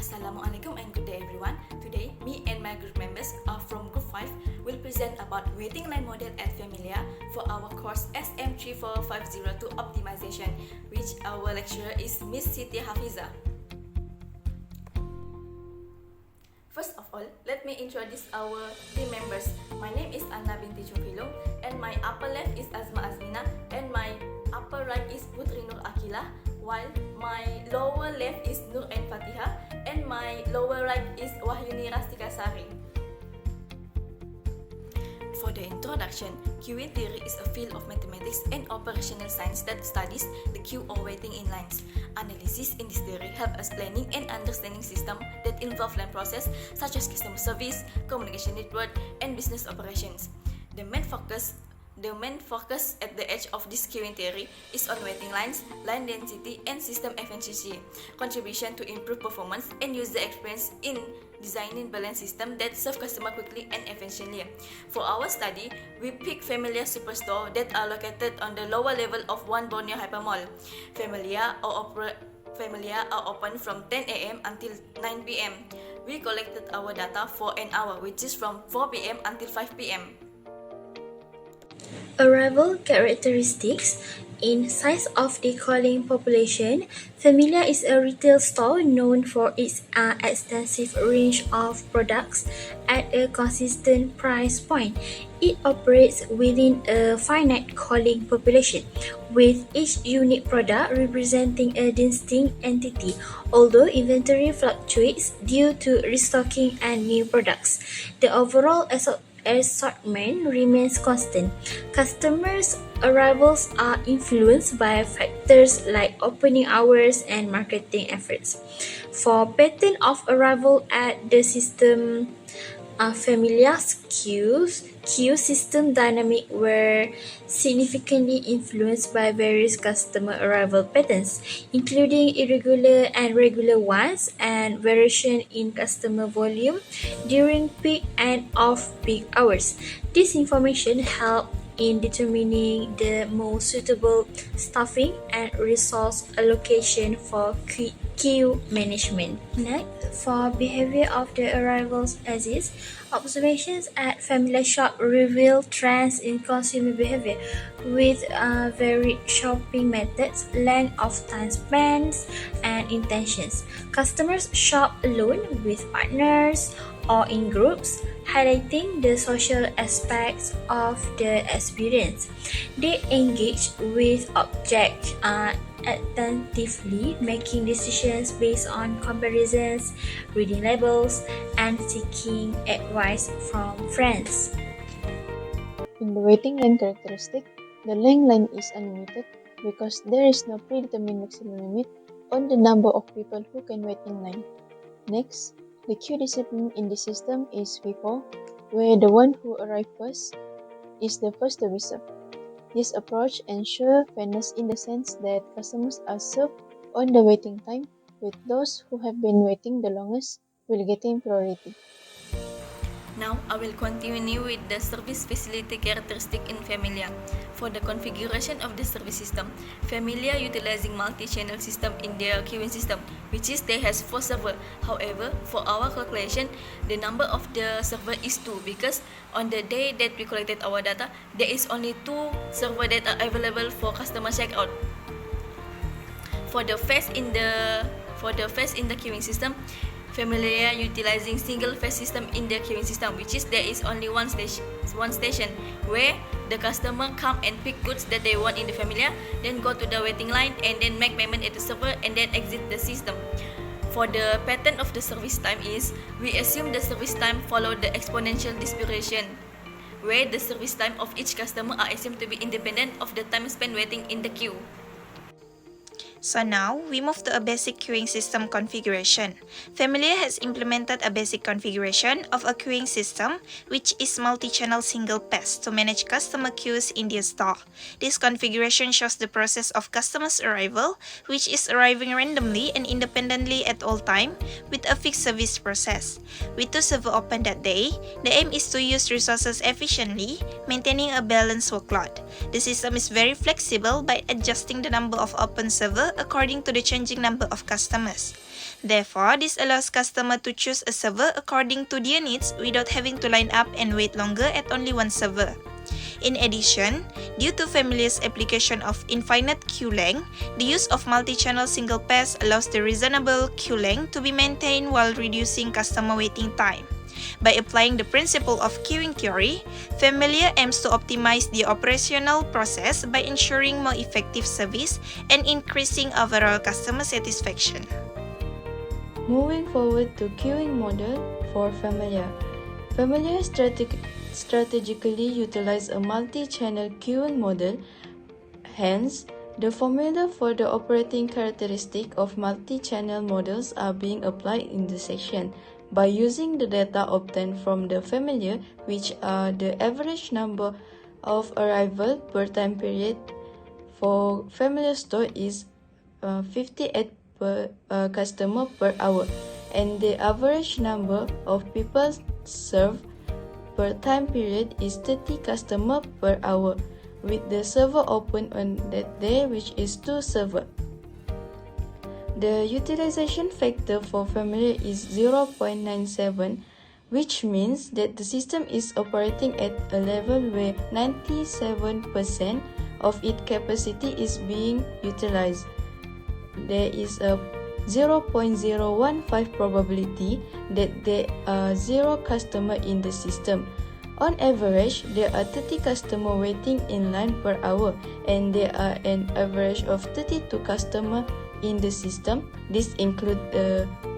Assalamualaikum and good day everyone. Today, me and my group members from Group 5 will present about waiting line model at Familia for our course SM34502 Optimization, which our lecturer is Miss Siti Hafiza. First of all, let me introduce our team members. My name is Anna binti Chufilung, and my upper left is Azma Azmina, and my upper right is Putri Nur Akila, while my lower left is Nur and Fatiha, and my lower right is Wahyuni Rastika Sari. For the introduction, queuing theory is a field of mathematics and operational science that studies the queue or waiting in lines. Analysis in this theory help us planning and understanding systems that involve line process such as customer service, communication network, and business operations. The main focus at the edge of this queuing theory is on waiting lines, line density, and system efficiency, contribution to improve performance and user experience in designing balanced systems that serve customer quickly and efficiently. For our study, we pick Familia Superstore that are located on the lower level of one Borneo Hypermall. Familia are open from 10 a.m. until 9 p.m. We collected our data for an hour, which is from 4 p.m. until 5 p.m. Arrival characteristics. In size of the calling population, Familia is a retail store known for its extensive range of products at a consistent price point. It operates within a finite calling population, with each unique product representing a distinct entity, although inventory fluctuates due to restocking and new products. The overall assortment remains constant. Customers' arrivals are influenced by factors like opening hours and marketing efforts. For pattern of arrival at the system, Familia's queue system dynamic were significantly influenced by various customer arrival patterns, including irregular and regular ones, and variation in customer volume during peak and off-peak hours. This information helped in determining the most suitable staffing and resource allocation for queue management. Next, for behavior of the arrivals exist, observations at Familia Shop reveal trends in consumer behavior with varied shopping methods, length of time spent, and intentions. Customers shop alone, with partners, or in groups, highlighting the social aspects of the experience. They engage with objects attentively, making decisions based on comparisons, reading labels, and seeking advice from friends. In the waiting line characteristic, the length line is unlimited because there is no predetermined maximum limit on the number of people who can wait in line. Next, the queue discipline in the system is FIFO, where the one who arrives first is the first to be served. This approach ensures fairness in the sense that customers are served on the waiting time, with those who have been waiting the longest will getting priority. Now, I will continue with the service facility characteristic in Familia. For the configuration of the service system, Familia utilizing multi-channel system in their queuing system, which is they has 4 servers. However, for our calculation, the number of the server is 2 because on the day that we collected our data, there is only 2 servers that are available for customer checkout. For the phase in the queuing system, Familia utilizing single phase system in the queuing system, which is there is only one station where the customer come and pick goods that they want in the Familia, then go to the waiting line and then make payment at the server and then exit the system. For the pattern of the service time is, we assume the service time follow the exponential distribution, where the service time of each customer are assumed to be independent of the time spent waiting in the queue. So now, we move to a basic queuing system configuration. Familia has implemented a basic configuration of a queuing system, which is multi-channel single pass to manage customer queues in their store. This configuration shows the process of customers' arrival, which is arriving randomly and independently at all time, with a fixed service process. With 2 servers open that day, the aim is to use resources efficiently, maintaining a balanced workload. The system is very flexible by adjusting the number of open servers according to the changing number of customers. Therefore, this allows customer to choose a server according to their needs without having to line up and wait longer at only one server. In addition, due to Familiar's application of infinite queue length, the use of multi-channel single pass allows the reasonable queue length to be maintained while reducing customer waiting time. By applying the principle of queuing theory, Familiar aims to optimize the operational process by ensuring more effective service and increasing overall customer satisfaction. Moving forward to queuing model for Familiar. Familiar strategically utilize a multi-channel queuing model. Hence, the formula for the operating characteristic of multi-channel models are being applied in the section by using the data obtained from the Familiar, which are the average number of arrival per time period for Familiar store is 58 per customer per hour, and the average number of people served per time period is 30 customer per hour, with the server open on that day, which is 2 server. The utilization factor for Familiar is 0.97, which means that the system is operating at a level where 97% of its capacity is being utilized. There is a 0.015 probability that there are 0 customers in the system. On average, there are 30 customers waiting in line per hour, and there are an average of 32 customers in the system. This includes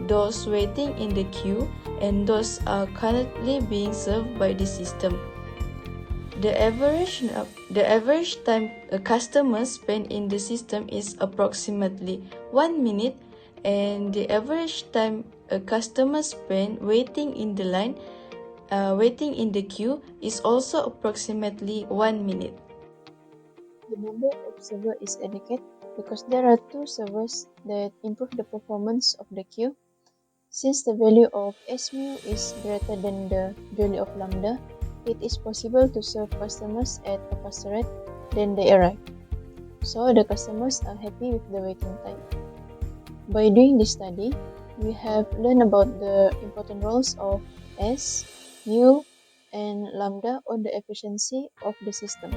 those waiting in the queue and those are currently being served by the system. The average time a customer spends in the system is approximately 1 minute, and the average time a customer spends waiting in the line, waiting in the queue is also approximately 1 minute. The number of servers is adequate because there are 2 servers that improve the performance of the queue. Since the value of S mu is greater than the value of lambda, it is possible to serve customers at a faster rate than they arrive. So the customers are happy with the waiting time. By doing this study, we have learned about the important roles of S, mu, and lambda on the efficiency of the system.